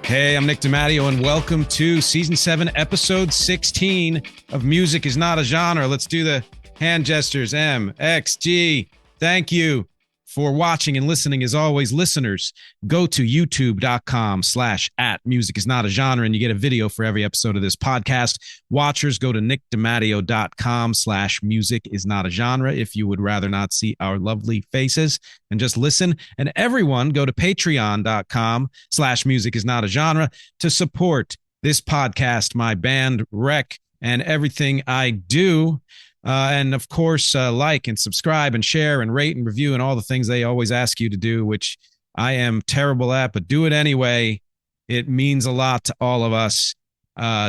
Hey, I'm Nick DiMatteo, and welcome to Season 7, Episode 16 of Music is Not a Genre. Let's do the hand gestures. MxG. Thank you for watching and listening. As always, listeners, go to youtube.com/@musicisnotagenre, and you get a video for every episode of this podcast. Watchers, go to nickdimatteo.com/musicisnotagenre if you would rather not see our lovely faces and just listen. And everyone, go to patreon.com/musicisnotagenre to support this podcast, my band, Rec, and everything I do. And of course, like and subscribe and share and rate and review and all the things they always ask you to do, which I am terrible at, but do it anyway. It means a lot to all of us.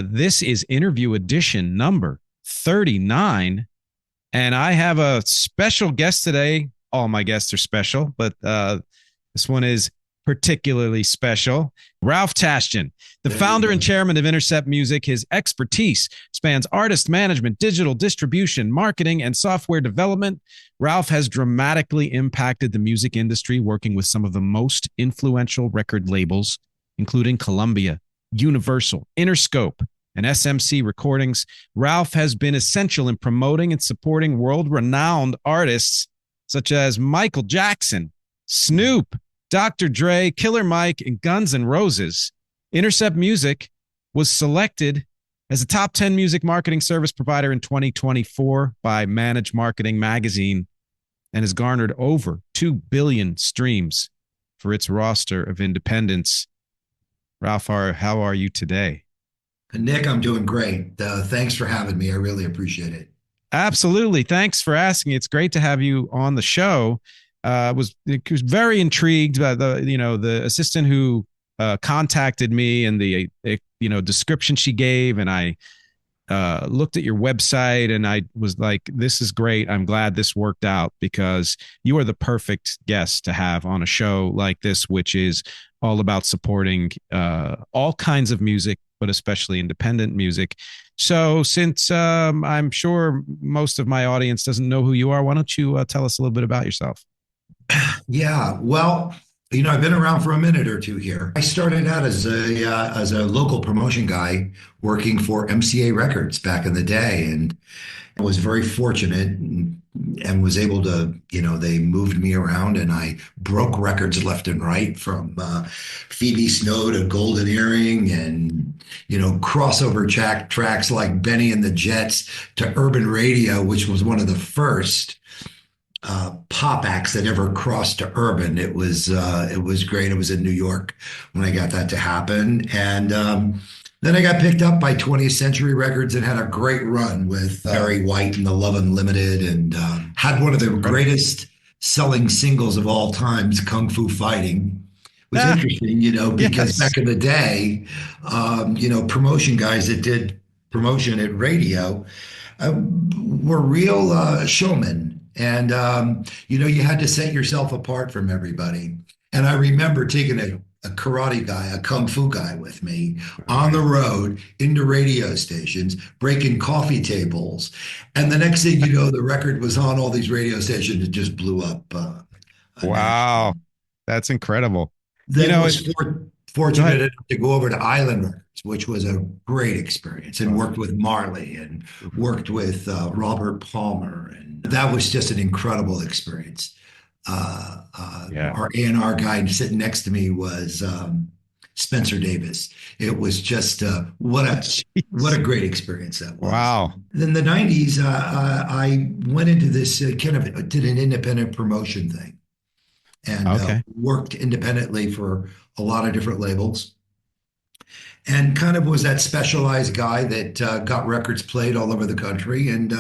This is interview edition number 39. And I have a special guest today. All my guests are special, but this one is particularly special. Ralph Tashjian, the founder and chairman of Intercept Music. His expertise spans artist management, digital distribution, marketing, and software development. Ralph has dramatically impacted the music industry, working with some of the most influential record labels, including Columbia, Universal, Interscope, and SMC Recordings. Ralph has been essential in promoting and supporting world-renowned artists such as Michael Jackson, Snoop, Dr. Dre, Killer Mike, and Guns N' Roses. Intercept Music was selected as a top 10 music marketing service provider in 2024 by Managed Marketing Magazine and has garnered over 2 billion streams for its roster of independents. Ralph, how are you today? Nick, I'm doing great. Thanks for having me. I really appreciate it. Absolutely. Thanks for asking. It's great to have you on the show. Was very intrigued by the assistant who contacted me and the description she gave, and I looked at your website and I was like, this is great. I'm glad this worked out because you are the perfect guest to have on a show like this, which is all about supporting all kinds of music, but especially independent music. So since I'm sure most of my audience doesn't know who you are, why don't you tell us a little bit about yourself? Yeah, well, I've been around for a minute or two here. I started out as a local promotion guy working for MCA Records back in the day, and I was very fortunate and was able to, they moved me around and I broke records left and right, from Phoebe Snow to Golden Earring, and crossover tracks like Benny and the Jets to Urban Radio, which was one of the first pop acts that ever crossed to urban. It was great. It was in New York when I got that to happen, and then I got picked up by 20th Century Records and had a great run with Barry White and the Love Unlimited, and had one of the greatest selling singles of all times, Kung Fu Fighting. It was interesting, because back in the day, promotion guys that did promotion at radio were real showmen. And, you had to set yourself apart from everybody. And I remember taking a karate guy, a kung fu guy with me on the road into radio stations, breaking coffee tables. And the next thing you know, the record was on all these radio stations. It just blew up. Wow. That's incredible. Then I was fortunate enough to go over to Island Records, which was a great experience, and worked with Marley and worked with Robert Palmer. And that was just an incredible experience. Our A&R guy sitting next to me was Spencer Davis. It was just what a great experience that was. Wow. In the 90s, I went into this did an independent promotion thing, and worked independently for a lot of different labels, and kind of was that specialized guy that got records played all over the country, and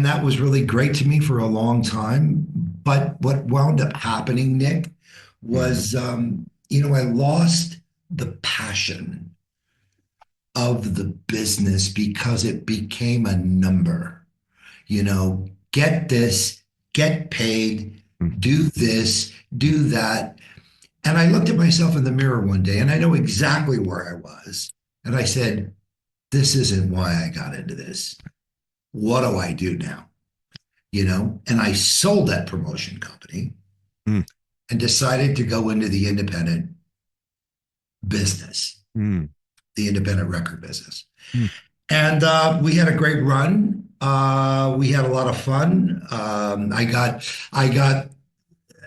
that was really great to me for a long time. But what wound up happening, Nick, was I lost the passion of the business because it became a number. Get this, get paid, do this, do that. And I looked at myself in the mirror one day, and I know exactly where I was. And I said, this isn't why I got into this. What do I do now? And I sold that promotion company and decided to go into the independent business, Mm. the independent record business. Mm. And we had a great run. We had a lot of fun. I got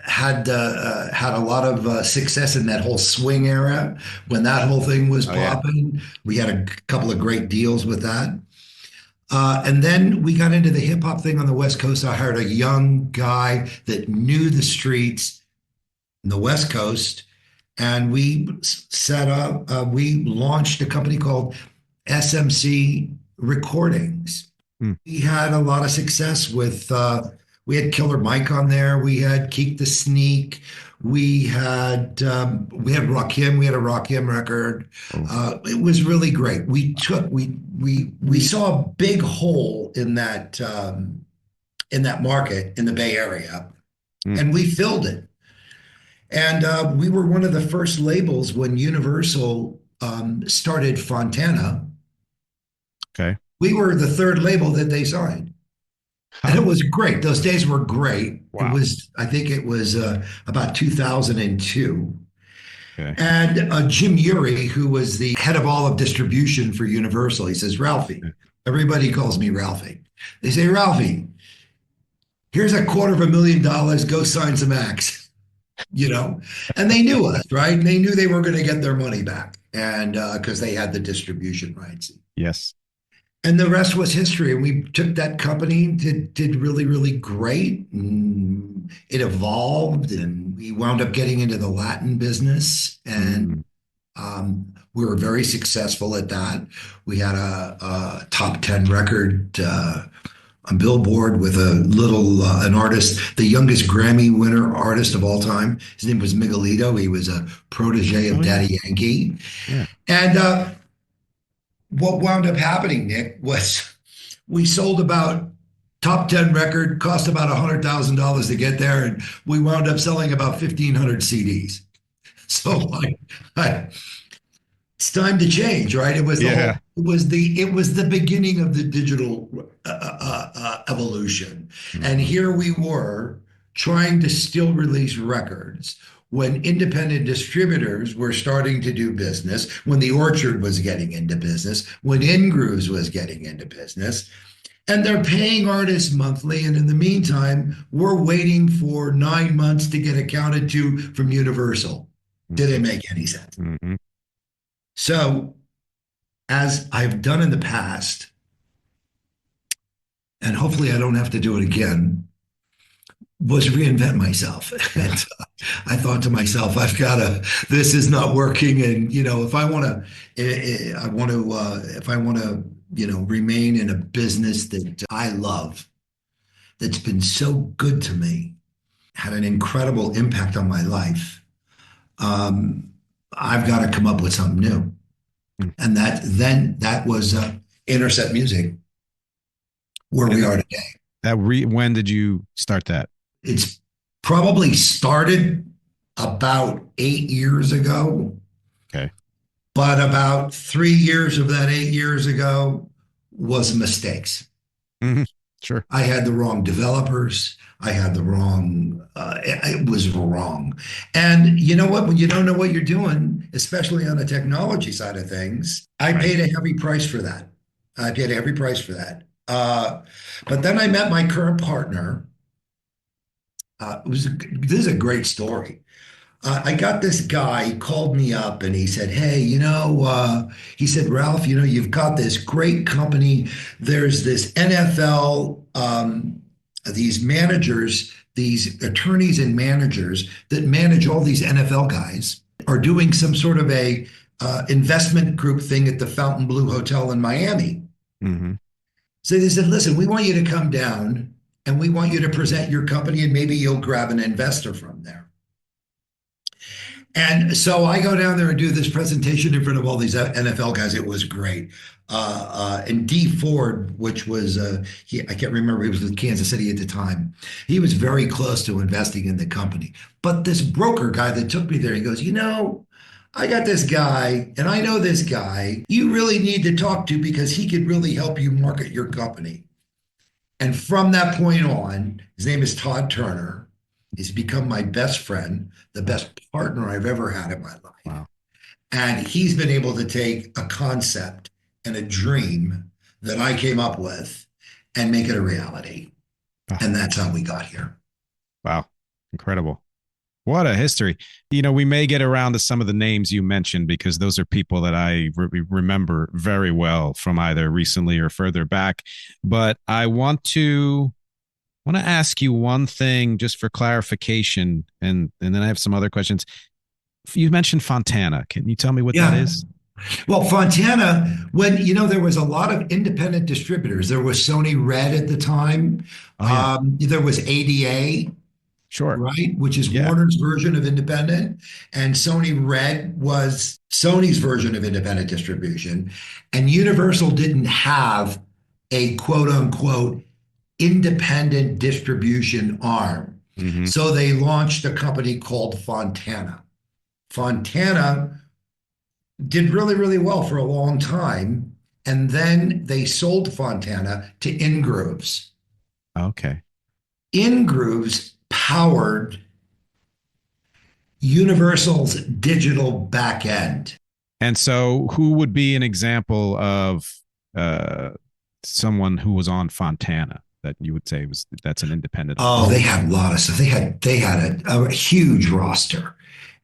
had a lot of success in that whole swing era when that whole thing was Oh yeah. popping. We had a couple of great deals with that. And then we got into the hip hop thing on the West Coast. I hired a young guy that knew the streets in the West Coast, and we launched a company called SMC Recordings. Mm. We had a lot of success with, we had Killer Mike on there. We had Keek the Sneak. We had Rakim. We had a Rakim record. Oh. It was really great. We saw a big hole in that market in the Bay Area, Mm. and we filled it. And we were one of the first labels when Universal started Fontana. Okay. We were the third label that they signed. And Huh. it was great. Those days were great. Wow. I think it was about 2002. Okay. And Jim Urey, who was the head of all of distribution for Universal, he says, Ralphie, everybody calls me Ralphie. They say, Ralphie, here's $250,000, go sign some acts, you know? And they knew us, right? They knew they were going to get their money back, and because they had the distribution rights. Yes. And the rest was history. And we took that company, did really, really great. And it evolved, and we wound up getting into the Latin business. And Mm. we were very successful at that. We had a top 10 record on Billboard with an artist, the youngest Grammy winner artist of all time. His name was Miguelito. He was a protege of Oh yeah. Daddy Yankee. Yeah. And what wound up happening, Nick, was we sold about top 10 record, cost about $100,000 to get there, and we wound up selling about 1,500 CDs. So it's time to change, right? It was Yeah. it was the beginning of the digital evolution. And Mhm. here we were trying to still release records when independent distributors were starting to do business, when the Orchard was getting into business, when Ingrooves was getting into business, and they're paying artists monthly. And in the meantime, we're waiting for 9 months to get accounted to from Universal. Did it make any sense? Mhm. So, as I've done in the past, and hopefully I don't have to do it again, was reinvent myself. And I thought to myself, this is not working. And, if I want to, if I want to, remain in a business that I love, that's been so good to me, had an incredible impact on my life, um, I've got to come up with something new. Mm. And that was Intercept Music, where And we are today. when did you start that? It's probably started about 8 years ago, Okay. but about 3 years of that 8 years ago was mistakes. Hmm. Sure. I had the wrong developers. I had the wrong, it was wrong. And you know what? When you don't know what you're doing, especially on the technology side of things, I Right. paid a heavy price for that. I paid a heavy price for that. But then I met my current partner. This is a great story. I got this guy, he called me up and he said, Hey, he said, Ralph, you've got this great company. There's this NFL, these managers, these attorneys and managers that manage all these NFL guys are doing some sort of a investment group thing at the Fontainebleau Hotel in Miami. Hmm. So they said, listen, we want you to come down and we want you to present your company and maybe you'll grab an investor from there. And so I go down there and do this presentation in front of all these NFL guys. It was great. And D Ford, which was, I can't remember, he was with Kansas City at the time. He was very close to investing in the company. But this broker guy that took me there, he goes, I got this guy and I know this guy you really need to talk to because he could really help you market your company. And from that point on, his name is Todd Turner. He's become my best friend, the best partner I've ever had in my life. Wow. And he's been able to take a concept and a dream that I came up with and make it a reality. Ah, And that's how we got here. wow. Incredible. What a history. We may get around to some of the names you mentioned because those are people that I remember very well from either recently or further back. But I want to ask you one thing just for clarification, and then I have some other questions. You mentioned Fontana. Can you tell me what that Yeah. is? Well, Fontana, when there was a lot of independent distributors. There was Sony Red at the time. Oh yeah, There was ADA, sure. right, which is Yeah. Warner's version of independent, and Sony Red was Sony's version of independent distribution. And Universal didn't have a quote unquote independent distribution arm. Hmm. So they launched a company called Fontana. Fontana did really, really well for a long time. And then they sold Fontana to Ingrooves. Okay. Ingrooves powered Universal's digital back end. And so, who would be an example of uh, someone who was on Fontana that you would say was that's an independent Oh, artist? they had a lot of stuff. They had a huge roster.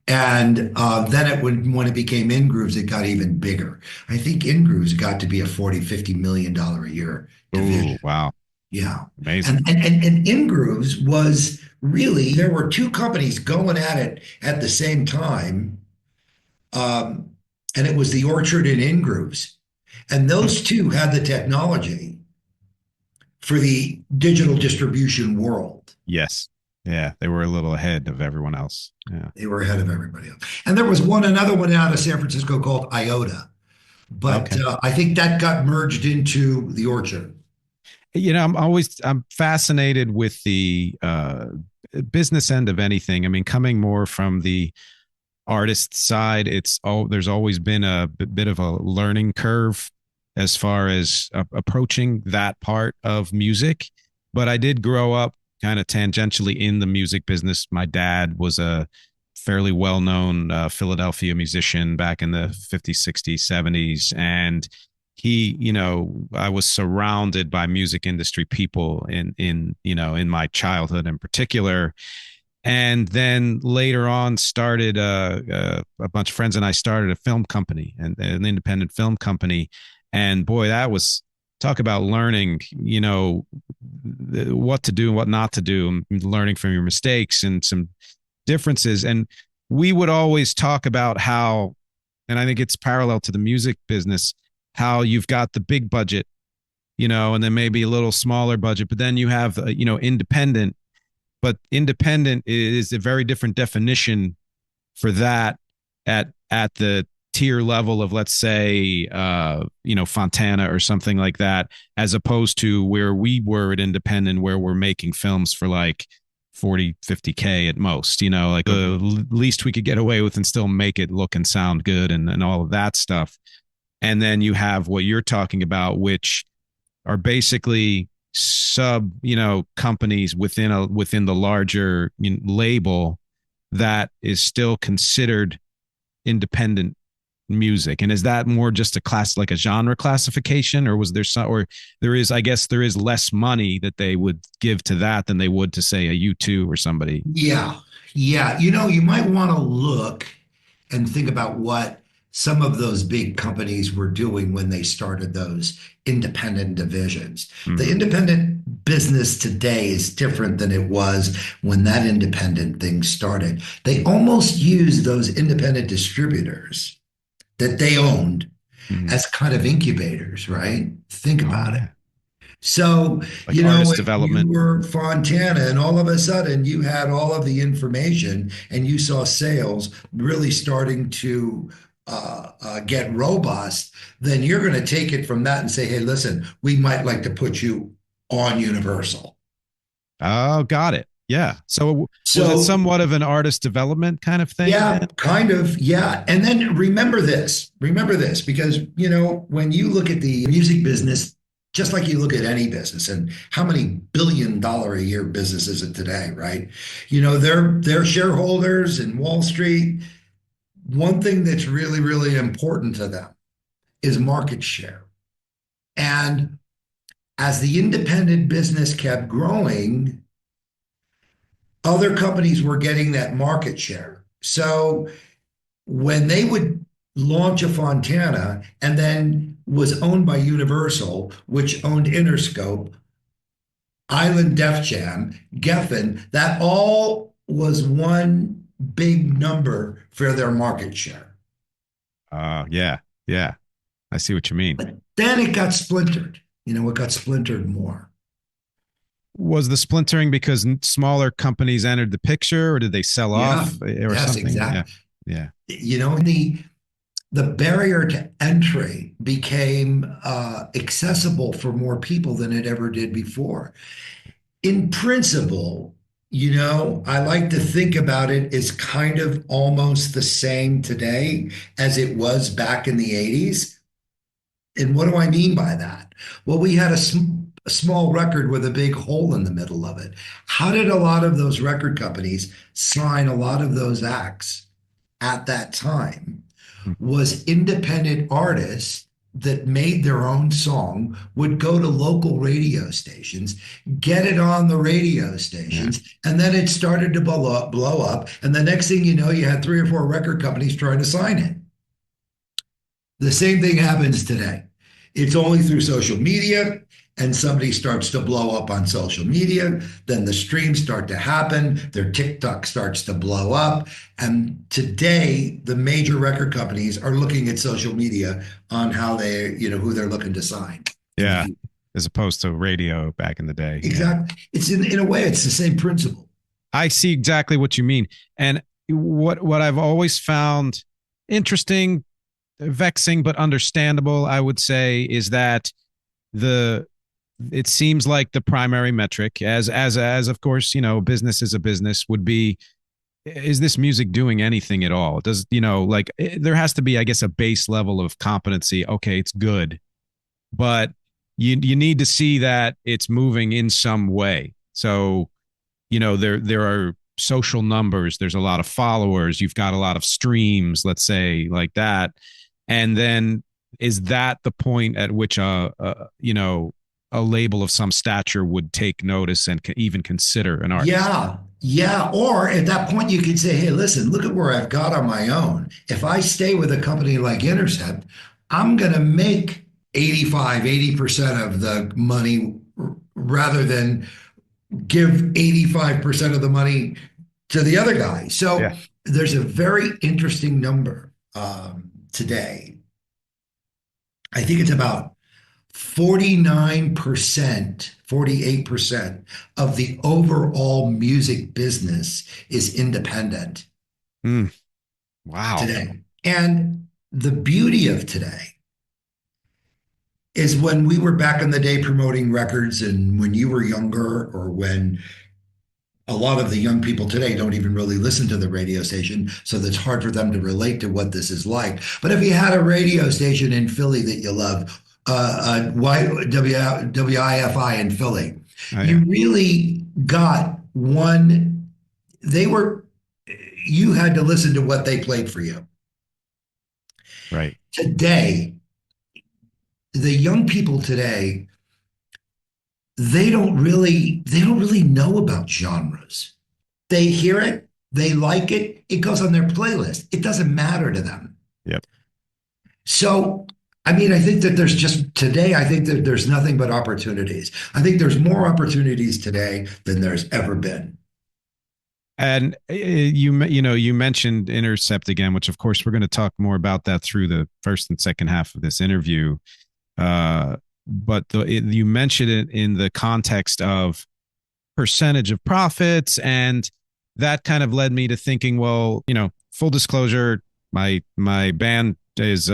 And then when it became Ingrooves, it got even bigger. I think Ingrooves got to be a 40, $50 million a year Oh, division. wow. Yeah. Amazing. And Ingrooves was really, there were two companies going at it at the same time. Um, and it was the Orchard and Ingrooves. And Hmm. those two had the technology for the digital distribution world. Yes. Yeah. They were a little ahead of everyone else. Yeah. They were ahead of everybody else. And there was another one out of San Francisco called IOTA. But Okay. I think that got merged into the Orchard. I'm fascinated with the business end of anything. I mean, coming more from the artist side, there's always been a bit of a learning curve as far as approaching that part of music. But I did grow up kind of tangentially in the music business. My dad was a fairly well-known Philadelphia musician back in the 50s, 60s, 70s, and I was surrounded by music industry people in my childhood in particular, and then later on started a bunch of friends and I started a film company and an independent film company. And boy, that was talk about learning, what to do and what not to do, learning from your mistakes and some differences. And we would always talk about how, and I think it's parallel to the music business, how you've got the big budget, and then maybe a little smaller budget, but then you have, independent, but independent is a very different definition for that at the tier level of, let's say, Fontana or something like that, as opposed to where we were at independent, where we're making films for like 40, 50K at most, like the least we could get away with and still make it look and sound good and all of that stuff. And then you have what you're talking about, which are basically sub companies within the larger label that is still considered independent music. And is that more just a class, like a genre classification, or was there some, or there is, I guess there is less money that they would give to that than they would to say a U2 or somebody? Yeah. Yeah. You might want to look and think about what some of those big companies were doing when they started those independent divisions. The Mm-hmm. independent business today is different than it was when that independent thing started. They almost use those independent distributors that they owned Mm-hmm. as kind of incubators, right? Think Oh about it. yeah. So, Like artist if you development. were Fontana and all of a sudden you had all of the information and you saw sales really starting to get robust, then you're going to take it from that and say, hey, listen, we might like to put you on Universal. Oh, got it. Yeah. So was it So somewhat of an artist development kind of thing yeah, then? kind of. Yeah. And then remember this, because, when you look at the music business, just like you look at any business, and how many $1 billion a year business is it today, right? Their shareholders in Wall Street, one thing that's really, really important to them is market share. And as the independent business kept growing, other companies were getting that market share. So when they would launch a Fontana and then was owned by Universal, which owned Interscope, Island Def Jam, Geffen, that all was one big number for their market share. Yeah, yeah. I see what you mean. But then it got splintered. It got splintered more. Was the splintering because smaller companies entered the picture, or did they sell Yeah, off, or yes, something? Yeah, exactly. yeah, The barrier to entry became accessible for more people than it ever did before. In principle, I like to think about it as kind of almost the same today as it was back in the 80s. And what do I mean by that? Well, we had a small record with a big hole in the middle of it. How did a lot of those record companies sign a lot of those acts at that time? Was independent artists that made their own song would go to local radio stations, get it on the radio yeah, stations, and then it started to blow up. And the next thing you know, you had 3 or 4 record companies trying to sign it. The same thing happens today. It's only through social media, and somebody starts to blow up on social media. Then the streams start to happen. Their TikTok starts to blow up. And today, the major record companies are looking at social media on how who they're looking to sign in the yeah. future. As opposed to radio back in the day. Yeah, Exactly. It's in a way, it's the same principle. I see exactly what you mean. And what I've always found interesting, vexing, but understandable, I would say, is that the it seems like the primary metric, as of course, business is a business, would be, is this music doing anything at all? Does, like, there has to be, I guess, a base level of competency. Okay, it's good, but you need to see that it's moving in some way. So, there are social numbers, there's a lot of followers, you've got a lot of streams, let's say, like that. And then is that the point at which a label of some stature would take notice and even consider an artist? Yeah. Yeah. Or at that point, you could say, hey, listen, look at where I've got on my own. If I stay with a company like Intercept, I'm going to make 80% of the money rather than give 85% of the money to the other guy. So Yeah. there's a very interesting number today. I think it's about 49%, 48% of the overall music business is independent Mm, wow. today. And the beauty of today is when we were back in the day promoting records and when you were younger, or when a lot of the young people today don't even really listen to the radio station, so that's hard for them to relate to what this is like. But if you had a radio station in Philly that you love, WIFI in Philly, Oh, yeah. you really got one. They were, you had to listen to what they played for you. Right. Today, the young people today, they don't really know about genres. They hear it, they like it, it goes on their playlist. It doesn't matter to them. Yep. So, I mean, I think that I think that there's nothing but opportunities. I think there's more opportunities today than there's ever been. And you mentioned Intercept again, which of course we're going to talk more about that through the first and second half of this interview. But you mentioned it in the context of percentage of profits, and that kind of led me to thinking, well, full disclosure, my band is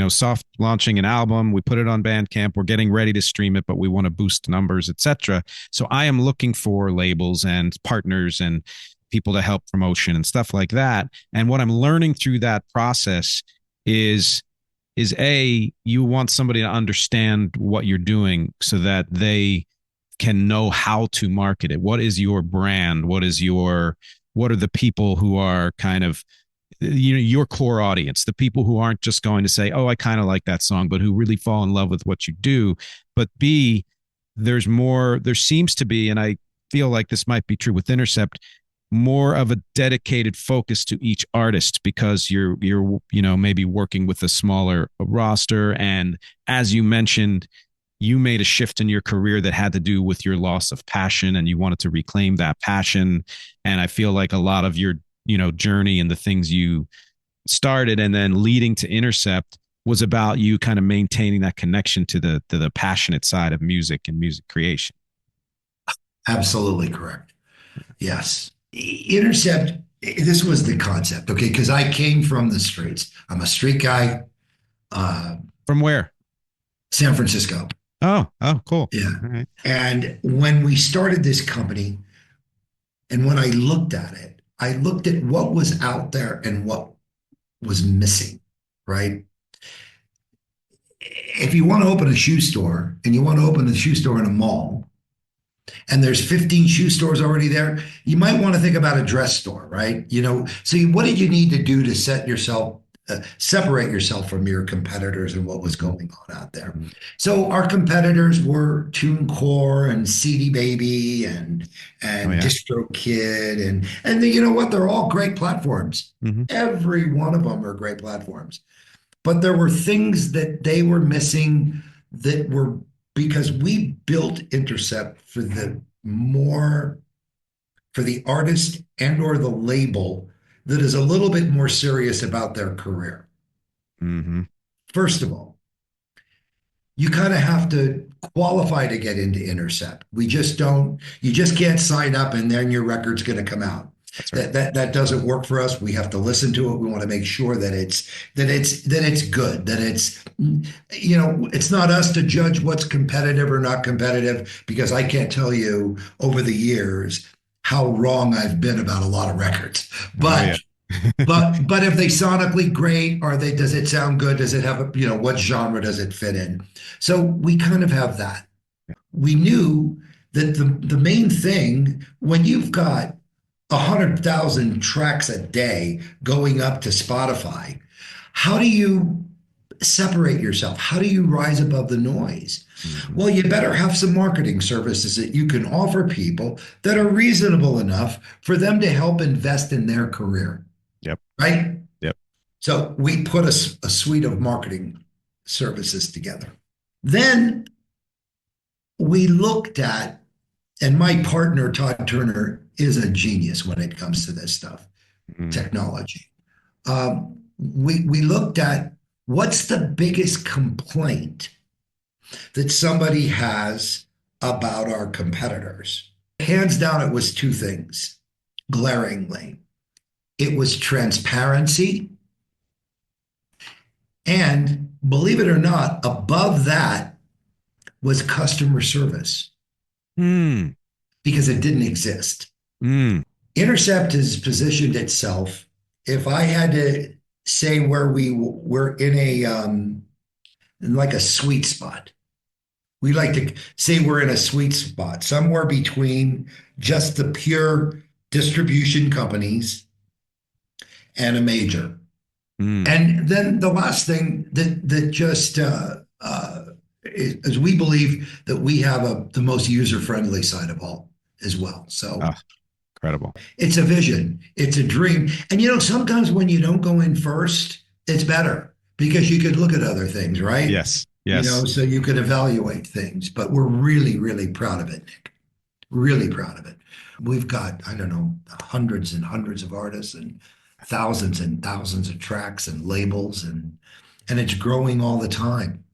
soft launching an album. We put it on Bandcamp. We're getting ready to stream it, but we want to boost numbers, etc. So I am looking for labels and partners and people to help promotion and stuff like that. And what I'm learning through that process is you want somebody to understand what you're doing so that they can know how to market it. What is your brand? What are the people who are kind of your core audience, the people who aren't just going to say, oh, I kind of like that song, but who really fall in love with what you do. But B, there seems to be, and I feel like this might be true with Intercept, more of a dedicated focus to each artist because you're maybe working with a smaller roster. And as you mentioned, you made a shift in your career that had to do with your loss of passion, and you wanted to reclaim that passion. And I feel like a lot of your journey and the things you started and then leading to Intercept was about you kind of maintaining that connection to the passionate side of music and music creation. Absolutely correct. Yes. Intercept, this was the concept, okay? Because I came from the streets. I'm a street guy, uh, From where? San Francisco. Oh, cool. Yeah. All right. And when we started this company, and when I looked at it, I looked at what was out there and what was missing, right? If you want to open a shoe store and you want to open a shoe store in a mall, and there's 15 shoe stores already there, you might want to think about a dress store, right? So what did you need to do to separate yourself from your competitors and what was going on out there? So our competitors were TuneCore and CD Baby and Oh yeah. DistroKid and you know what? They're all great platforms. Mm-hmm. Every one of them are great platforms. But there were things that they were missing that were because we built Intercept for the artist and or the label that is a little bit more serious about their career. Mm-hmm. First of all, you kind of have to qualify to get into Intercept. You just can't sign up and then your record's going to come out. That's right. That doesn't work for us. We have to listen to it. We want to make sure that it's good, that it's not us to judge what's competitive or not competitive, because I can't tell you over the years how wrong I've been about a lot of records. But but if they sonically great, does it sound good? Does it have what genre does it fit in? So we kind of have that. We knew that the main thing when you've got 100,000 tracks a day going up to Spotify, how do you separate yourself? How do you rise above the noise? Mm-hmm. Well, you better have some marketing services that you can offer people that are reasonable enough for them to help invest in their career. Yep. Right? Yep. So we put a suite of marketing services together. Then we looked at, and my partner, Todd Turner, is a genius when it comes to this stuff, technology. We looked at what's the biggest complaint that somebody has about our competitors. Hands down, it was two things, glaringly. It was transparency, and believe it or not, above that was customer service. Because it didn't exist. Intercept has positioned itself. If I had to say where we're in like a sweet spot, we like to say we're in a sweet spot, somewhere between just the pure distribution companies and a major. And then the last thing that just is we believe that we have the most user-friendly side of all as well. So incredible. It's a vision. It's a dream. And sometimes when you don't go in first, it's better because you could look at other things, right? Yes. So you could evaluate things. But we're really, really proud of it, Nick. Really proud of it. We've got, I don't know, hundreds and hundreds of artists and thousands of tracks and labels, and it's growing all the time.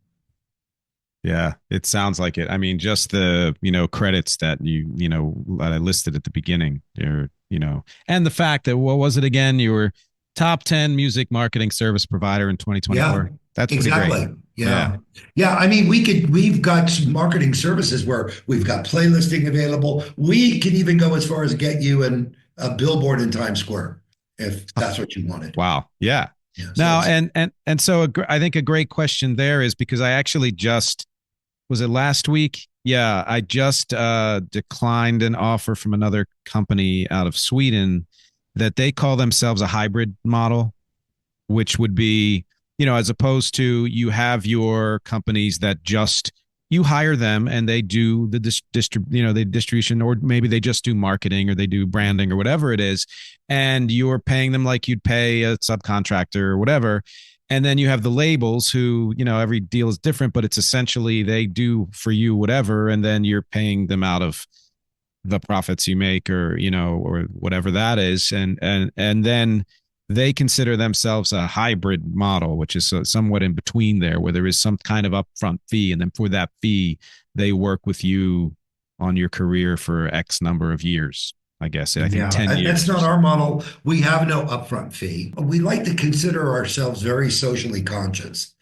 Yeah, it sounds like it. I mean, just the, credits that that I listed at the beginning, and the fact that, what was it again? You were top 10 music marketing service provider in 2024. Yeah, that's pretty exactly. Great. Yeah. I mean, we've got marketing services where we've got playlisting available. We can even go as far as get you in a billboard in Times Square if that's what you wanted. Wow. Yeah. So now, and so I think a great question there is, because I actually was it last week? Yeah, I just declined an offer from another company out of Sweden that they call themselves a hybrid model, which would be, as opposed to you have your companies that just you hire them and they do the the distribution, or maybe they just do marketing or they do branding or whatever it is, and you're paying them like you'd pay a subcontractor or whatever. And then you have the labels who, every deal is different, but it's essentially they do for you whatever, and then you're paying them out of the profits you make, or or whatever that is. And then they consider themselves a hybrid model, which is somewhat in between there, where there is some kind of upfront fee, and then for that fee they work with you on your career for X number of years. I guess I think Yeah, 10 that's years or not so. our model. We have no upfront fee. We like to consider ourselves very socially conscious.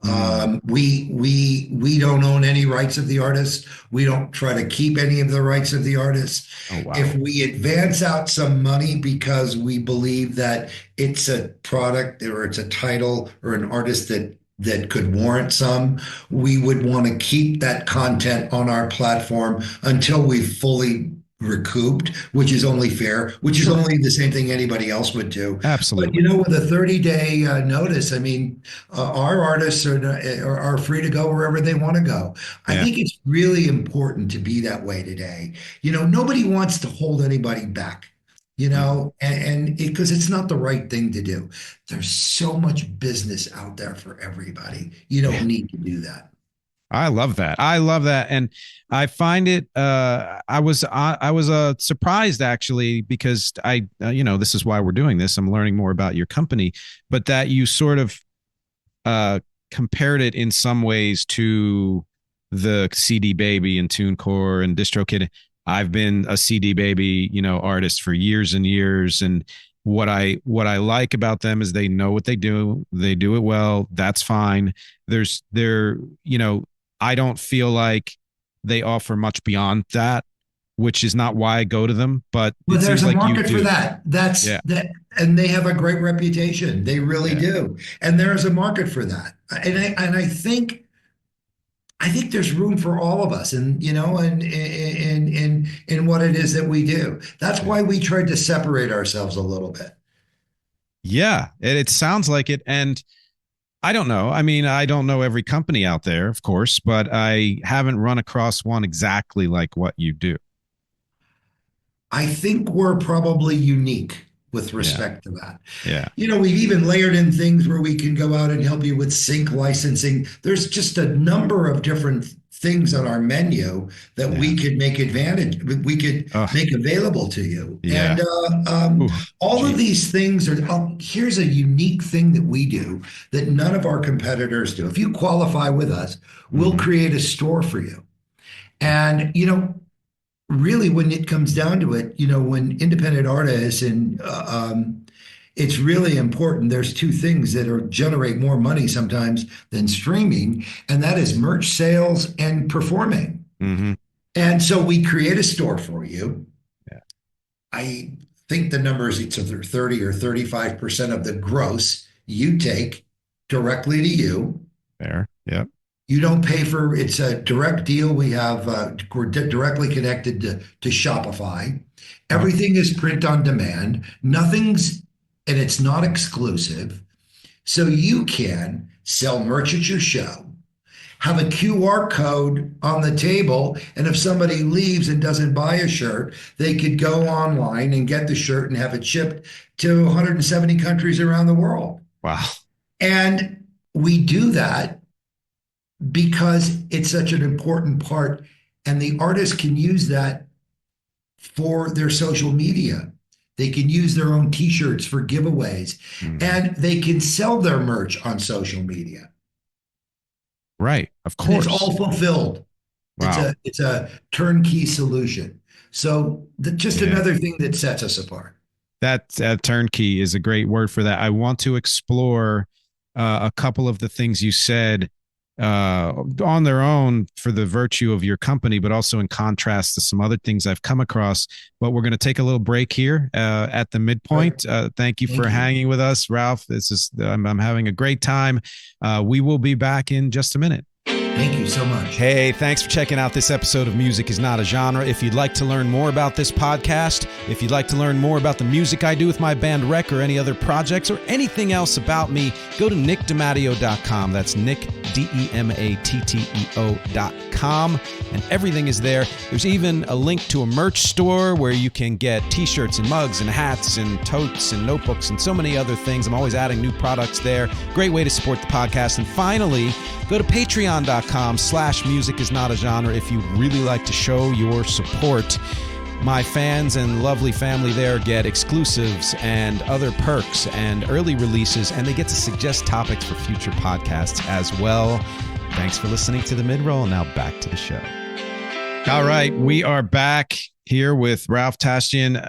Mm. We don't own any rights of the artist. We don't try to keep any of the rights of the artist. Oh, wow. If we advance out some money because we believe that it's a product or it's a title or an artist that could warrant some, we would want to keep that content on our platform until we've fully recouped, which is only fair, which is Sure. only the same thing anybody else would do. But Absolutely. with a 30-day notice, I mean, our artists are free to go wherever they want to go. I Yeah. think it's really important to be that way today. Nobody wants to hold anybody back. Mhm. And because it's not the right thing to do. There's so much business out there for everybody. You don't Yeah. need to do that. I love that. I love that. And I find it I was surprised actually, because this is why we're doing this. I'm learning more about your company, but that you sort of uh compared it in some ways to the CD Baby and TuneCore and DistroKid. I've been a CD Baby, artist for years and years, and what I like about them is they know what they do. They do it well. That's fine. There's there, I don't feel like they offer much beyond that, which is not why I go to them, but Well, it there's seems a like you market for do. that. Yeah. And they have a great reputation. They really Yeah. do. And there is a market for that. And I think there's room for all of us, and in what it is that we do. That's Yeah. why we tried to separate ourselves a little bit. Yeah. It sounds like it. And I don't know. I mean, I don't know every company out there, of course, but I haven't run across one exactly like what you do. I think we're probably unique with Yeah. respect to that. Yeah. We've even layered in things where we can go out and help you with sync licensing. There's just a number of different things on our menu that Yeah. we could Oh, make available to you. yeah. And Ooh, all of gee. these things are, here's a unique thing that we do that none of our competitors do. If you qualify with us, we'll Mm-hmm. create a store for you. And, really, when it comes down to it, when independent artists and it's really important. There's two things that generate more money sometimes than streaming, and that is merch sales and performing. Mm-hmm. And so we create a store for you. Yeah. I think the number is it's either 30 or 35% of the gross you take directly to you. Fair. Yep. You don't pay for it's a direct deal. We're directly connected to Shopify. Okay. Everything is print on demand. Nothing's and it's not exclusive. So you can sell merch at your show, have a QR code on the table, and if somebody leaves and doesn't buy a shirt, they could go online and get the shirt and have it shipped to 170 countries around the world. Wow. And we do that because it's such an important part. And the artists can use that for their social media. They can use their own t-shirts for giveaways, Mm-hmm. and they can sell their merch on social media. Right. Of And it's course. all fulfilled. It's Wow. a turnkey solution. So just Yeah. another thing that sets us apart. That turnkey is a great word for that. I want to explore a couple of the things you said on their own for the virtue of your company, but also in contrast to some other things I've come across. But we're going to take a little break here at the Right. midpoint. Thank you for Thank you. hanging with us, Ralph. This is I'm having a great time. We will be back in just a minute. Thank you so much. Hey, thanks for checking out this episode of Music is Not a Genre. If you'd like to learn more about this podcast, if you'd like to learn more about the music I do with my band Rec or any other projects or anything else about me, go to nickdematteo.com. That's Nick, DEMATTEO.com. And everything is there. There's even a link to a merch store where you can get t-shirts and mugs and hats and totes and notebooks and so many other things. I'm always adding new products there. Great way to support the podcast. And finally, go to patreon.com/music is not a genre if you'd really like to show your support. My fans and lovely family there get exclusives and other perks and early releases, and they get to suggest topics for future podcasts as well. Thanks for listening to the mid-roll. Now back to the show. All right, we are back here with Ralph Tashjian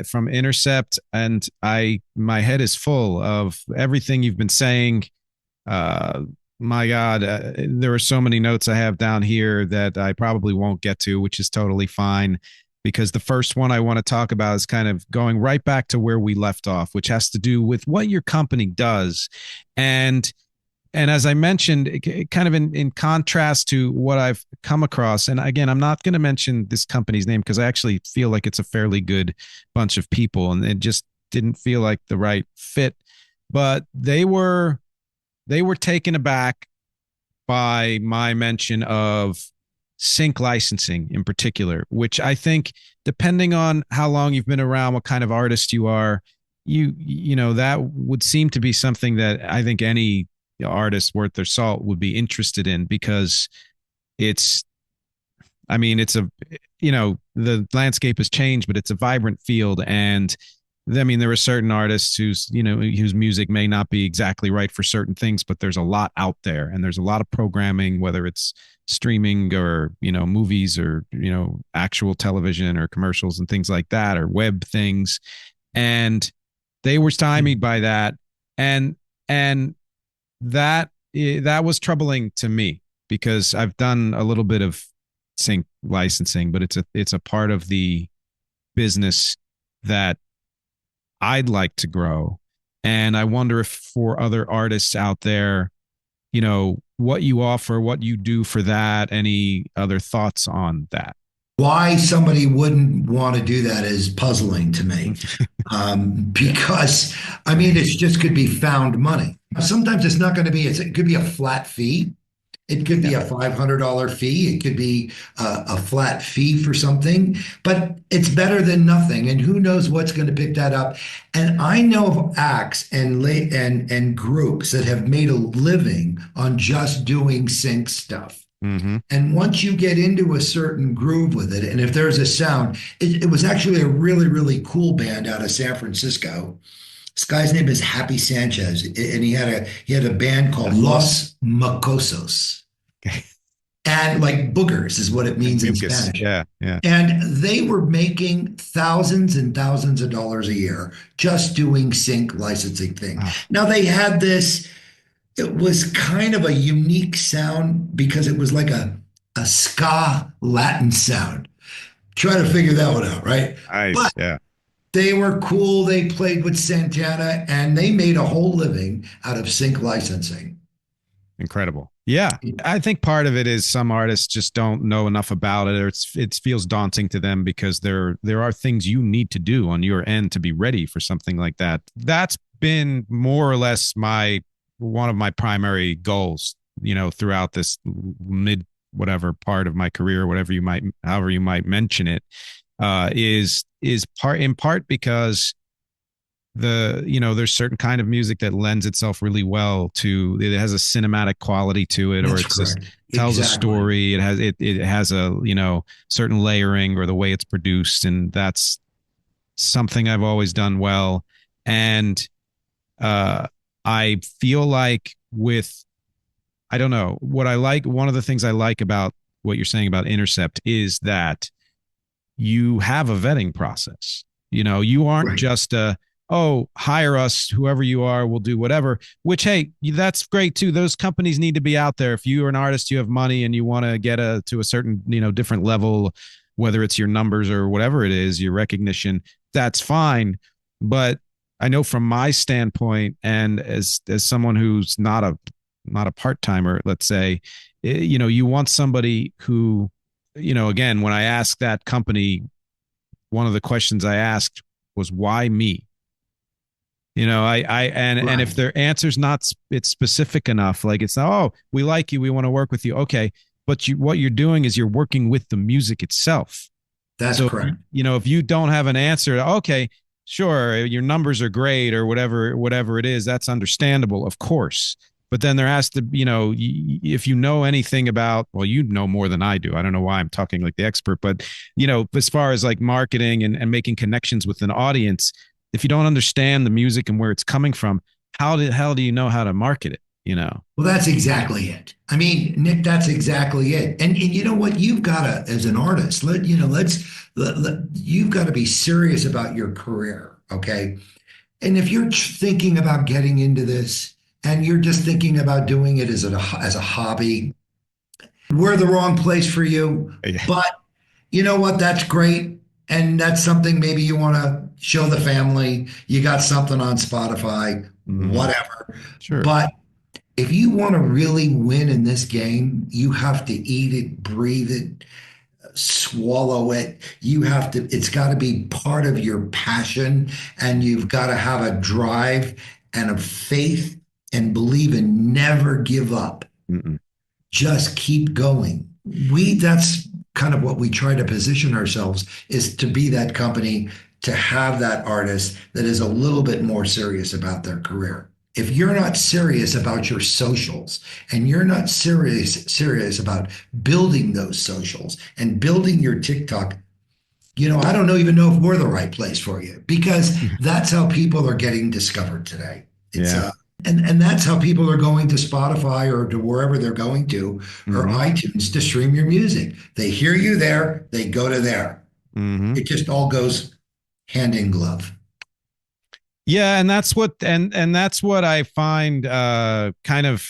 from Intercept, and my head is full of everything you've been saying. My God, there are so many notes I have down here that I probably won't get to, which is totally fine, because the first one I want to talk about is kind of going right back to where we left off, which has to do with what your company does. And as I mentioned, kind of in contrast to what I've come across, and again, I'm not going to mention this company's name because I actually feel like it's a fairly good bunch of people, and it just didn't feel like the right fit. But they were taken aback by my mention of sync licensing in particular, which I think, depending on how long you've been around, what kind of artist you are, you know, that would seem to be something that I think any artist worth their salt would be interested in, because the landscape has changed, but it's a vibrant field. And I mean, there are certain artists whose music may not be exactly right for certain things, but there's a lot out there, and there's a lot of programming, whether it's streaming or, movies or, actual television or commercials and things like that, or web things. And they were stymied by that. And that was troubling to me, because I've done a little bit of sync licensing, but it's a part of the business that I'd like to grow. And I wonder if for other artists out there, what you offer, what you do for that, any other thoughts on that? Why somebody wouldn't want to do that is puzzling to me. Because, it just could be found money. Sometimes it's not going to be, it could be a flat fee. It could be a $500 fee. It could be a flat fee for something, but it's better than nothing. And who knows what's going to pick that up? And I know of acts and groups that have made a living on just doing sync stuff. Mm-hmm. And once you get into a certain groove with it, and if there's a sound, it was actually a really, really cool band out of San Francisco. This guy's name is Happy Sanchez, and he had a band called Los Mocosos. And like boogers is what it means in Spanish. Yeah. And they were making thousands and thousands of dollars a year just doing sync licensing thing. Oh. Now they had this, it was kind of a unique sound because it was like a ska Latin sound. Try to figure that one out, right? Nice, but yeah. They were cool. They played with Santana, and they made a whole living out of sync licensing. Incredible. Yeah. I think part of it is some artists just don't know enough about it, or it feels daunting to them, because there are things you need to do on your end to be ready for something like that. That's been more or less one of my primary goals, throughout this mid whatever part of my career, however you might mention it, is in part because there's certain kind of music that lends itself really well to, it has a cinematic quality to it. That's or it just correct. tells Exactly. a story. It has a, certain layering, or the way it's produced. And that's something I've always done well. And, I feel like I don't know what I like. One of the things I like about what you're saying about Intercept is that you have a vetting process. You aren't Right. just hire us, whoever you are, we'll do whatever, which, hey, that's great too. Those companies need to be out there. If you are an artist, you have money and you want to get to a certain, different level, whether it's your numbers or whatever it is, your recognition, that's fine. But I know from my standpoint, and as someone who's not a part-timer, let's say, you want somebody who, again, when I asked that company, one of the questions I asked was, why me? And if Right. their answer's not it's specific enough, like it's not, oh, we like you, we want to work with you. Okay. But what you're doing is you're working with the music itself. That's So, correct. if you don't have an answer, okay, sure, your numbers are great or whatever it is, that's understandable, of course. But then there has to, if you know anything about, well, you know more than I do. I don't know why I'm talking like the expert, but, as far as like marketing and making connections with an audience, if you don't understand the music and where it's coming from, how the hell do you know how to market it? Well, that's exactly it. I mean, Nick, that's exactly it. And you know what? You've got to, as an artist, you've got to be serious about your career. Okay. And if you're thinking about getting into this and you're just thinking about doing it as a hobby, we're the wrong place for you. Yeah. But you know what? That's great. And that's something maybe you want to show the family. You got something on Spotify, Mm-hmm. whatever. Sure. But if you want to really win in this game, you have to eat it, breathe it, swallow it. It's got to be part of your passion, and you've got to have a drive and a faith and believe and never give up. Mm-mm. Just keep going. That's kind of what we try to position ourselves is to be that company, to have that artist that is a little bit more serious about their career. If you're not serious about your socials and you're not serious about building those socials and building your TikTok, I don't even know if we're the right place for you because that's how people are getting discovered today. It's Yeah. and that's how people are going to Spotify or to wherever they're going to or Mm-hmm. iTunes to stream your music. They hear you there, they go to there. Mm-hmm. It just all goes hand in glove. Yeah, and that's what I find kind of,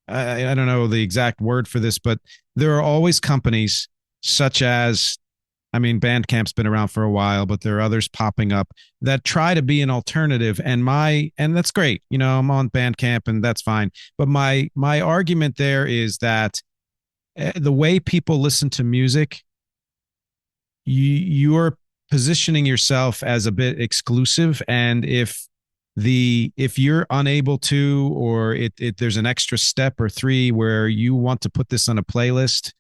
I don't know the exact word for this, but there are always companies such as, I mean, Bandcamp's been around for a while, but there are others popping up that try to be an alternative. And that's great. I'm on Bandcamp and that's fine. But my argument there is that the way people listen to music, you're positioning yourself as a bit exclusive, and if you're unable to, or there's an extra step or three where you want to put this on a playlist,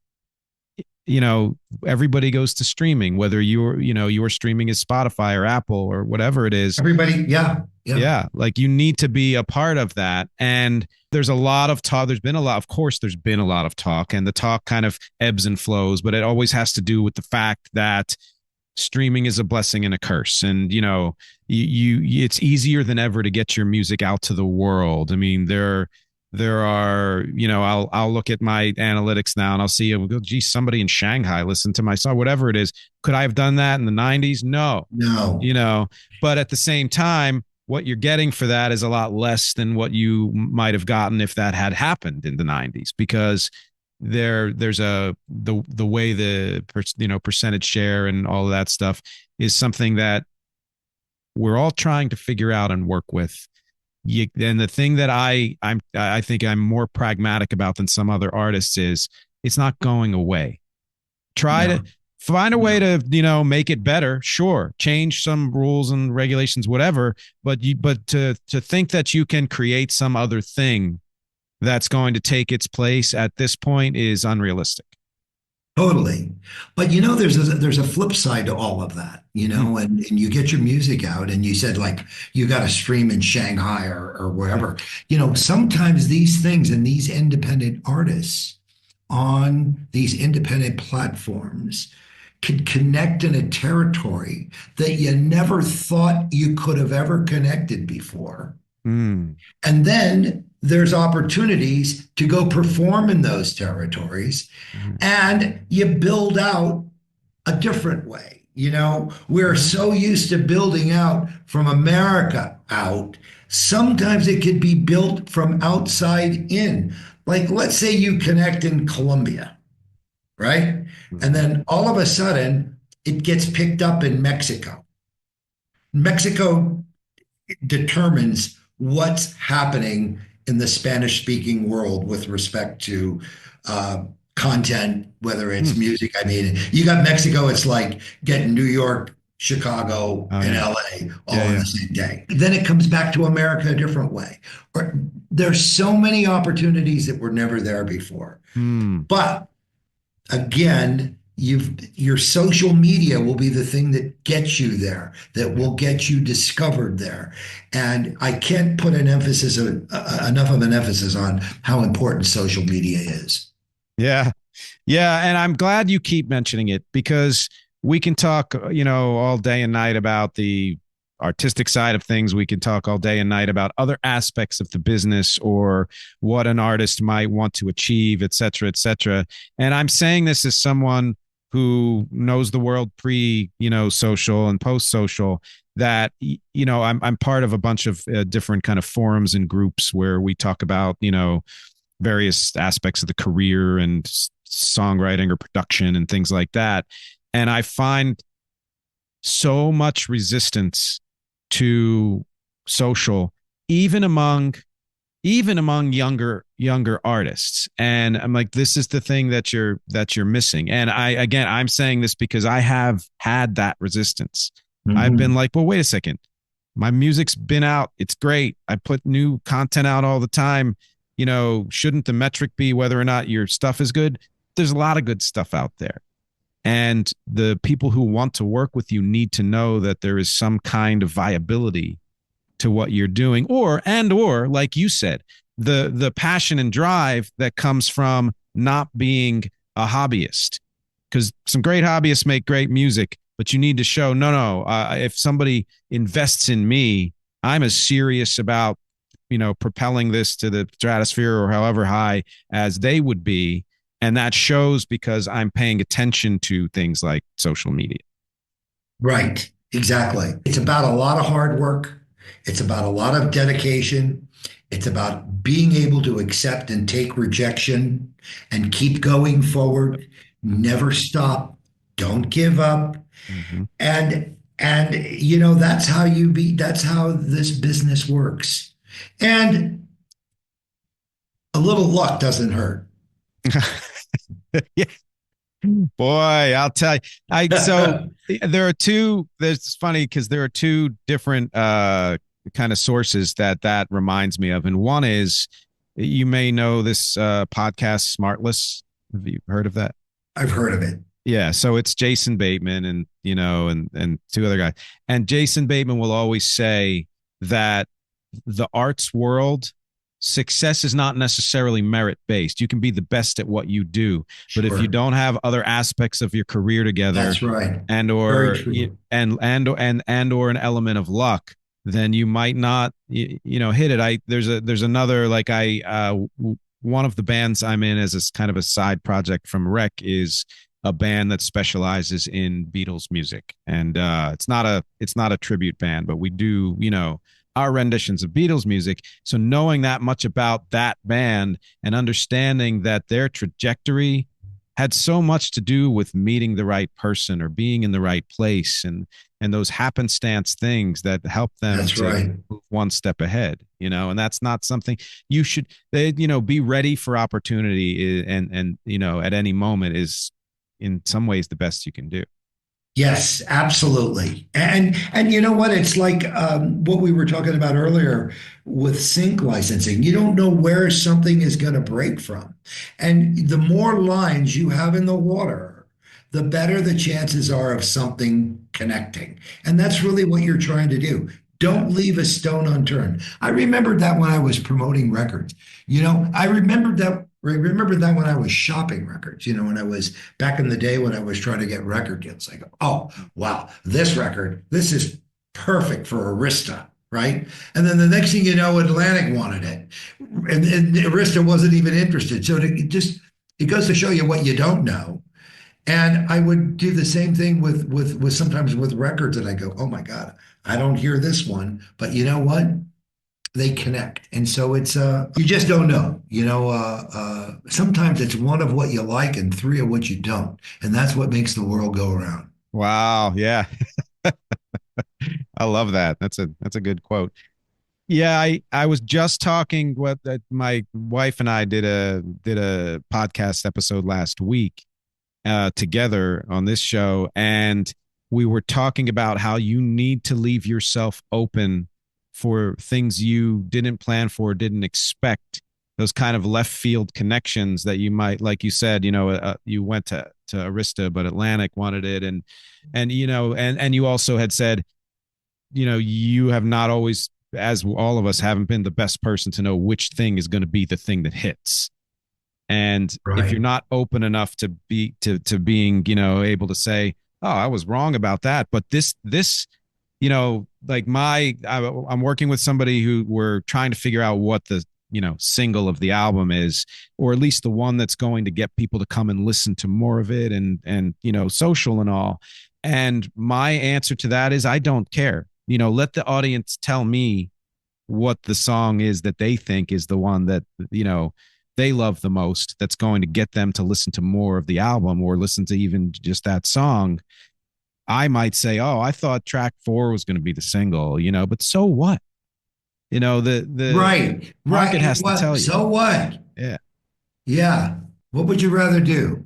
everybody goes to streaming, whether your streaming is Spotify or Apple or whatever it is. Everybody, yeah, yeah. Yeah, like you need to be a part of that. And there's a lot of talk. Of course, there's been a lot of talk, and the talk kind of ebbs and flows, but it always has to do with the fact that streaming is a blessing and a curse. And, it's easier than ever to get your music out to the world. I mean, there are, I'll look at my analytics now and I'll see, oh, geez, somebody in Shanghai listened to my song, whatever it is. Could I have done that in the 90s? No, No. but at the same time, what you're getting for that is a lot less than what you might have gotten if that had happened in the 90s, because there's the way the percentage share and all of that stuff is something that we're all trying to figure out and work with. And the thing that I think I'm more pragmatic about than some other artists is it's not going away. Try No. to find a way No. to make it better. Sure, change some rules and regulations, whatever. But to think that you can create some other thing that's going to take its place at this point is unrealistic. Totally. But there's a flip side to all of that, and you get your music out and you said like you got to stream in Shanghai or wherever. Sometimes these things and these independent artists on these independent platforms can connect in a territory that you never thought you could have ever connected before. Mm. And then there's opportunities to go perform in those territories and you build out a different way. We're so used to building out from America out. Sometimes it could be built from outside in. Like, let's say you connect in Colombia, right? And then all of a sudden it gets picked up in Mexico. Mexico determines what's happening in the Spanish speaking world with respect to uh, content, whether Hmm. it's music. I mean, you got Mexico, it's like getting New York, Chicago, Oh and yeah. LA Yeah, all in yeah. the same day. Then it comes back to America a different way. Or, there's so many opportunities that were never there before. Hmm. But again, your social media will be the thing that gets you there, that Yeah. will get you discovered there. And I can't put an emphasis enough of an emphasis on how important social media is. Yeah. Yeah, and I'm glad you keep mentioning it because we can talk, all day and night about the artistic side of things. We can talk all day and night about other aspects of the business or what an artist might want to achieve, et cetera, et cetera. And I'm saying this as someone who knows the world pre, social and post social. That I'm part of a bunch of different kind of forums and groups where we talk about various aspects of the career and songwriting or production and things like that. And I find so much resistance to social, even among younger artists. And I'm like, this is the thing that you're missing. And I'm saying this because I have had that resistance. I've been Mhm. like, well, wait a second, my music's been out, it's great, I put new content out all the time. Shouldn't the metric be whether or not your stuff is good? There's a lot of good stuff out there, and the people who want to work with you need to know that there is some kind of viability to what you're doing, or like you said, the passion and drive that comes from not being a hobbyist, because some great hobbyists make great music, but you need to show, no, if somebody invests in me, I'm as serious about propelling this to the stratosphere or however high as they would be. And that shows because I'm paying attention to things like social media. Right, exactly. It's about a lot of hard work. It's about a lot of dedication. It's about being able to accept and take rejection and keep going forward. Never stop. Don't give up. Mm-hmm. And that's how this business works. And a little luck doesn't hurt. Yeah, boy, I'll tell you. There are two. It's funny because there are two different kind of sources that reminds me of, and one is, you may know this podcast, Smartless. Have you heard of that? I've heard of it. Yeah, so it's Jason Bateman and and two other guys. And Jason Bateman will always say that the arts world, success is not necessarily merit based. You can be the best at what you do, but if you Sure. don't have other aspects of your career together, That's right. and Very or true. and or an element of luck, then you might not hit it. There's another, like, one of the bands I'm in as a kind of a side project from Rec is a band that specializes in Beatles music, and it's not a tribute band, but we do our renditions of Beatles music. So knowing that much about that band and understanding that their trajectory had so much to do with meeting the right person or being in the right place, and those happenstance things that help them That's to right. move one step ahead, and that's not something you should, be ready for opportunity, and at any moment is in some ways the best you can do. Yes, absolutely. And you know what? It's like what we were talking about earlier with sync licensing. You don't know where something is going to break from. And the more lines you have in the water, the better the chances are of something connecting. And that's really what you're trying to do. Don't leave a stone unturned. I remembered that when I was promoting records. I remembered that when I was shopping records, when I was back in the day when I was trying to get record deals. I go, oh, wow, this record, this is perfect for Arista, right? And then the next thing you know, Atlantic wanted it. And Arista wasn't even interested. So it goes to show you what you don't know. And I would do the same thing with sometimes with records, and I go, oh my God, I don't hear this one. But you know what? They connect. And so it's you just don't know. Sometimes it's one of what you like and three of what you don't. And that's what makes the world go around. Wow, yeah. I love that. That's a good quote. Yeah, I was just talking what my wife and I did a podcast episode last week together on this show, and we were talking about how you need to leave yourself open for things you didn't plan for, didn't expect, those kind of left field connections that you might, like you said, you went to Arista, but Atlantic wanted it, and and you also had said, you have not always, as all of us, haven't been the best person to know which thing is going to be the thing that hits. And if you're Right. not open enough to be to being, able to say, "Oh, I was wrong about that," but this, like I'm working with somebody who we're trying to figure out what the single of the album is, or at least the one that's going to get people to come and listen to more of it, and social and all. And my answer to that is I don't care. Let the audience tell me what the song is that they think is the one that they love the most, that's going to get them to listen to more of the album or listen to even just that song. I might say, oh, I thought track 4 was going to be the single, but so what? The Right. market Right. has to What? tell you. So what? Yeah. Yeah. What would you rather do?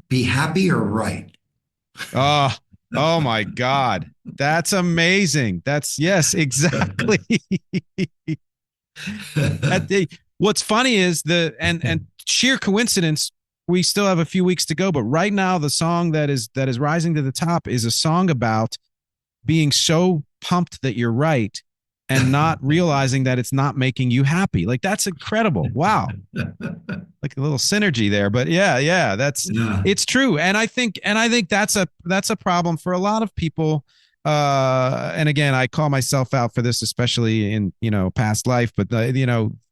Be happy or right? Oh, oh my God. That's amazing. That's, yes, exactly. At the What's funny is and sheer coincidence, we still have a few weeks to go, but right now the song that is rising to the top is a song about being so pumped that you're right and not realizing that it's not making you happy. Like, that's incredible. Wow. Like a little synergy there. But yeah, that's, Yeah. it's true. And I think that's a problem for a lot of people. And again, I call myself out for this, especially in past life, but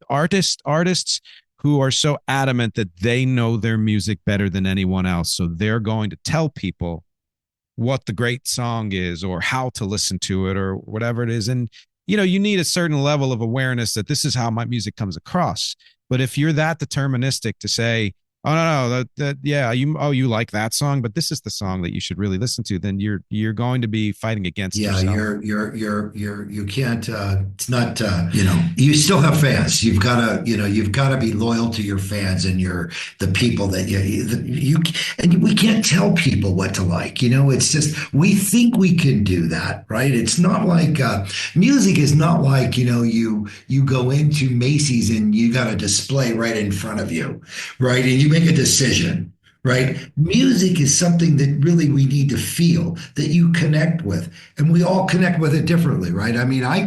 artists who are so adamant that they know their music better than anyone else, so they're going to tell people what the great song is or how to listen to it or whatever it is. And you need a certain level of awareness that this is how my music comes across. But if you're that deterministic to say, oh no, that yeah, you like that song, but this is the song that you should really listen to, then you're going to be fighting against Yeah, yourself. you can't, it's not, you still have fans. You've got to be loyal to your fans and the people that and we can't tell people what to like. It's just, we think we can do that, right? It's not like, music is not like, you go into Macy's and you got a display right in front of you, right? And you make a decision, right? Music is something that really we need to feel, that you connect with, and we all connect with it differently, right? I mean, I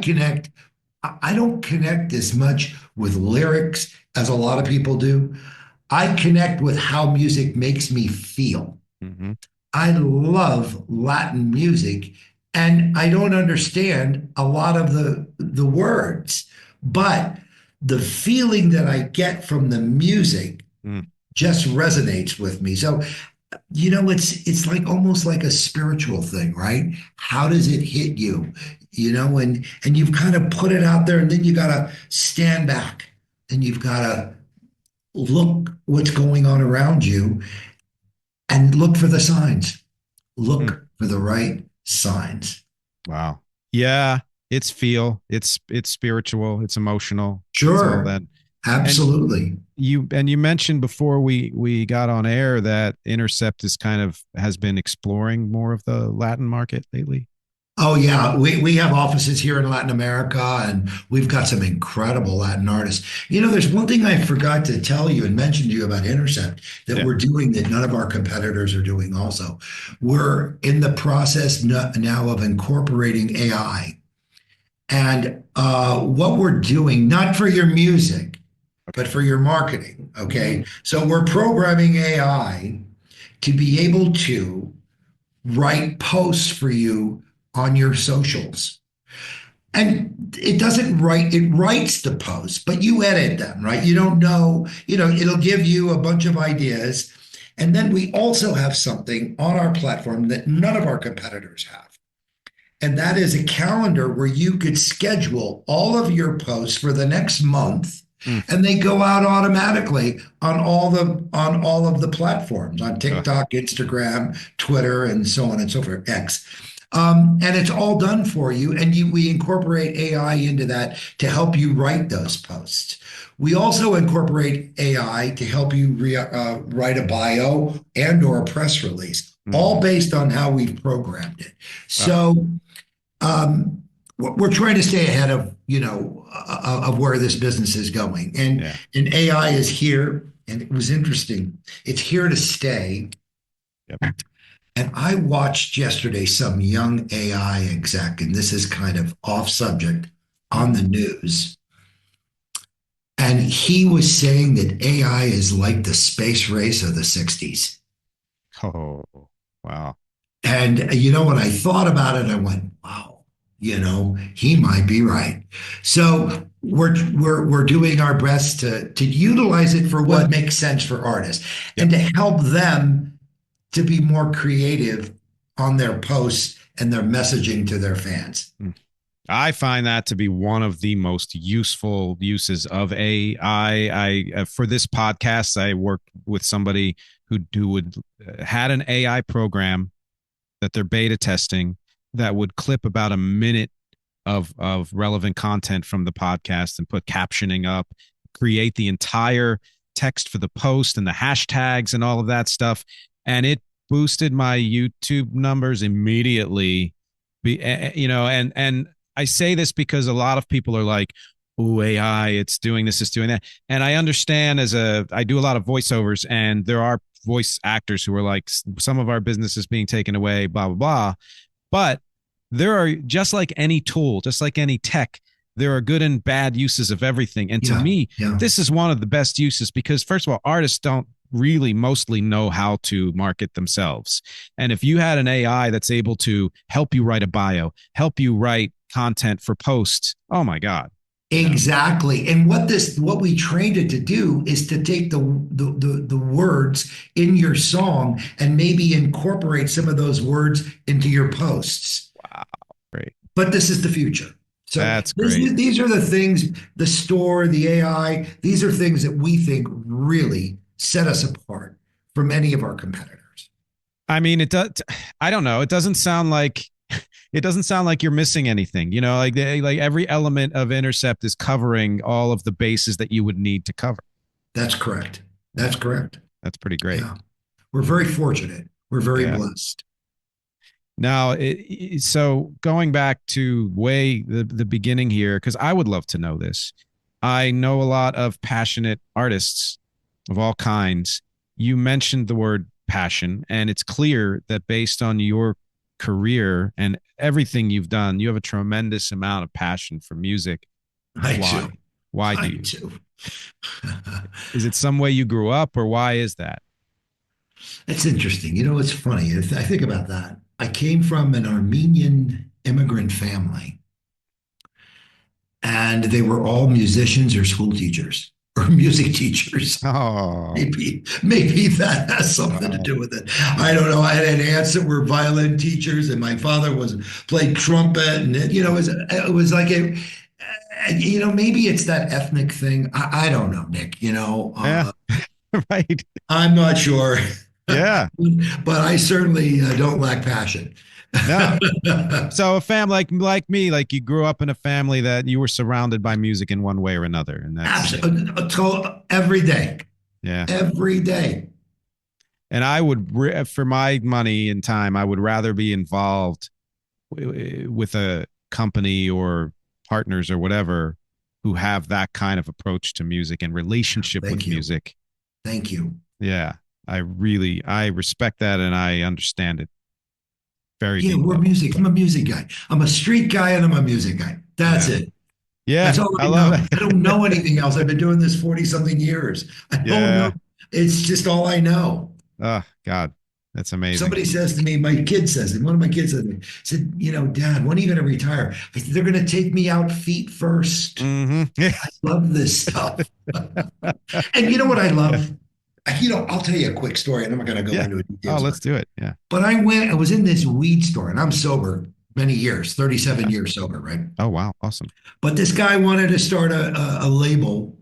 don't connect as much with lyrics as a lot of people do. I connect with how music makes me feel. Mm-hmm. I love Latin music, and I don't understand a lot of the words, but the feeling that I get from the music Mm. just resonates with me. So, it's like almost like a spiritual thing, right? How does it hit you? And you've kind of put it out there, and then you gotta stand back and you've gotta look what's going on around you and look for the signs. Mm. Look for the right signs. Wow. Yeah, it's spiritual, it's emotional, it's all Sure, that. And absolutely. you mentioned before we got on air that Intercept has been exploring more of the Latin market lately. Oh yeah, we have offices here in Latin America, and we've got some incredible Latin artists. There's one thing I forgot to tell you and mention to you about Intercept that Yeah. we're doing that none of our competitors are doing also. We're in the process now of incorporating AI. And what we're doing, not for your music, but Okay. for your marketing. Okay. So we're programming AI to be able to write posts for you on your socials. And it writes the posts, but you edit them, right? You don't know, it'll give you a bunch of ideas. And then we also have something on our platform that none of our competitors have. And that is a calendar where you could schedule all of your posts for the next month, Mm. and they go out automatically on all of the platforms, on Ugh. TikTok, Instagram, Twitter, and so on and so forth, X. And it's all done for you. And we incorporate AI into that to help you write those posts. We also incorporate AI to help you write a bio and or a press release, all Hmm. based on how we've programmed it. Oh, So um, we're trying to stay ahead of of where this business is going, yeah. and AI is here, and it was interesting. It's here to stay. Yep. And I watched yesterday some young AI exec, and this is kind of off subject on the news. And he was saying that AI is like the space race of the 60s. Oh, wow. And when I thought about it, I went, wow, he might be right. So we're doing our best to utilize it for what makes sense for artists Yep. and to help them to be more creative on their posts and their messaging to their fans. Mm. I find that to be one of the most useful uses of AI. For this podcast, I worked with somebody who would had an AI program that they're beta testing that would clip about a minute of relevant content from the podcast and put captioning up, create the entire text for the post and the hashtags and all of that stuff. And it boosted my YouTube numbers immediately. And I say this because a lot of people are like, "Oh, AI, it's doing this, it's doing that." And I understand I do a lot of voiceovers, and there are voice actors who are like, some of our business is being taken away, blah blah blah. But there are, just like any tool, just like any tech, there are good and bad uses of everything. And to Yeah, me, yeah. this is one of the best uses because, first of all, artists don't really mostly know how to market themselves. And if you had an AI that's able to help you write a bio, help you write content for posts, oh my God. Exactly. And what we trained it to do is to take the words in your song and maybe incorporate some of those words into your posts. Wow. Great. But this is the future. So That's great. these are the things, the store, the AI, these are things that we think really set us apart from any of our competitors. I mean, it does. I don't know. It doesn't sound like you're missing anything. Like every element of Intercept is covering all of the bases that you would need to cover. That's correct. Yeah, That's correct. that's pretty great. Yeah. We're very fortunate. We're very Yeah. blessed. Now, so going back to way the beginning here, because I would love to know this. I know a lot of passionate artists of all kinds. You mentioned the word passion, and it's clear that based on your career and everything you've done, you have a tremendous amount of passion for music. I do. Why? Why do I you? do. Is it some way you grew up, or why is that? It's interesting. It's funny. I think about that. I came from an Armenian immigrant family, and they were all musicians or school teachers or music teachers. Oh, Maybe that has something to oh, do with it. I don't know. I had aunts that were violin teachers, and my father played trumpet, and it was like maybe it's that ethnic thing. I don't know, Nick. yeah, right. I'm not sure, Yeah, but I certainly don't lack passion. no. So a family like me, like you grew up in a family that you were surrounded by music in one way or another, and that's Absolutely, every day, yeah. every day. And I would, for my money and time, I would rather be involved with a company or partners or whatever who have that kind of approach to music and relationship Thank with you, music. thank you. Yeah, I respect that and I understand it very Yeah, we're deeply. music. I'm a music guy. I'm a street guy, and I'm a music guy. That's Yeah, it. yeah, That's all I I love know. I it. don't know anything else. I've been doing this 40 something years. I don't know. Yeah. It's just all I know. Oh God, that's amazing. Somebody says to me, my kid says, and one of my kids said, Dad, when are you going to retire? I said, they're going to take me out feet first. Hmm. Yeah. I love this stuff. And you know what I Yeah. love? I'll tell you a quick story, and I'm not going to go Yeah. into Oh, details of let's it. do it. Yeah. But I was in this weed store, and I'm sober many years, 37 Yeah. years sober, right? Oh wow, awesome. But this guy wanted to start a label,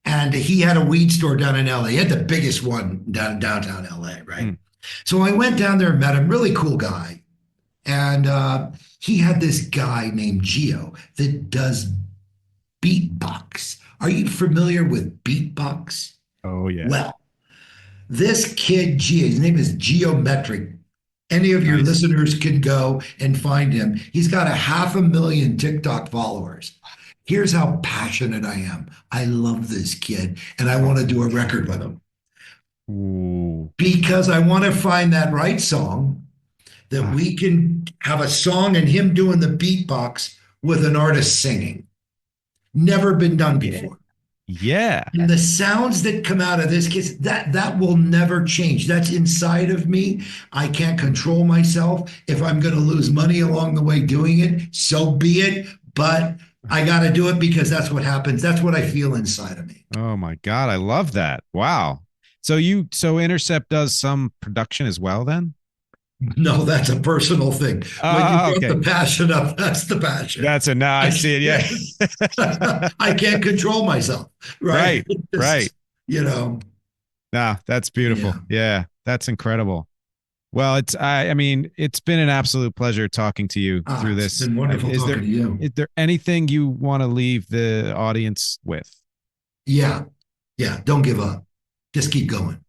and he had a weed store down in LA. He had the biggest one downtown LA, right? Mm. So I went down there and met him, really cool guy. And he had this guy named Geo that does beatbox. Are you familiar with beatbox? Oh yeah. Well, this kid, Geo, his name is Geometric. Any of your Nice. listeners can go and find him. He's got 500,000 TikTok followers. Here's how passionate I am. I love this kid and I want to do a record with him Ooh. because I want to find that right song that Ah, we can have a song and him doing the beatbox with an artist singing. Never been done yeah. before. Yeah. And the sounds that come out of this kiss, that will never change. That's inside of me. I can't control myself. If I'm going to lose money along the way doing it, so be it. But I got to do it because that's what happens. That's what I feel inside of me. Oh my God. I love that. Wow. So Intercept does some production as well then? No, that's a personal thing. When you brought Okay. the passion up, that's the passion. That's a now I I see it. Yeah. I can't control myself, right? Right. Right. You know, Nah, that's beautiful. yeah. Yeah. That's incredible. Well, I mean, it's been an absolute pleasure talking to you through It's this. been wonderful talking to you. Is there anything you want to leave the audience with? Yeah, yeah. Don't give up. Just keep going.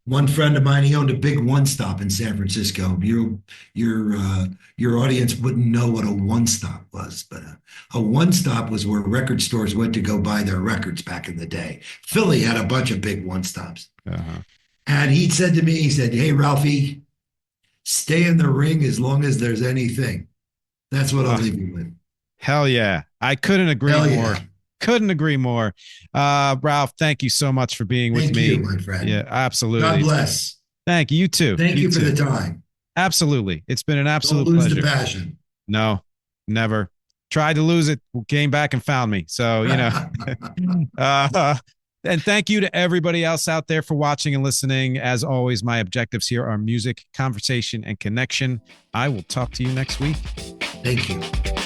One friend of mine, he owned a big one stop in San Francisco. Your audience wouldn't know what a one stop was, but a one stop was where record stores went to go buy their records back in the day. Philly had a bunch of big one stops. Uh-huh. And he said to me, he said, "Hey, Ralphie, stay in the ring as long as there's anything." That's what I'll Uh, leave you with. Hell yeah. I couldn't agree Hell more. yeah. Couldn't agree more. Ralph, thank you so much for being with Thank you, me. my friend. Yeah, God absolutely. bless. Thank you. You too. Thank You you for too. the time. Absolutely. It's been an Don't absolute lose the pleasure. passion. No, never. Tried to lose it, came back and found me. So, uh, and thank you to everybody else out there for watching and listening. As always, my objectives here are music, conversation, and connection. I will talk to you next week. Thank you.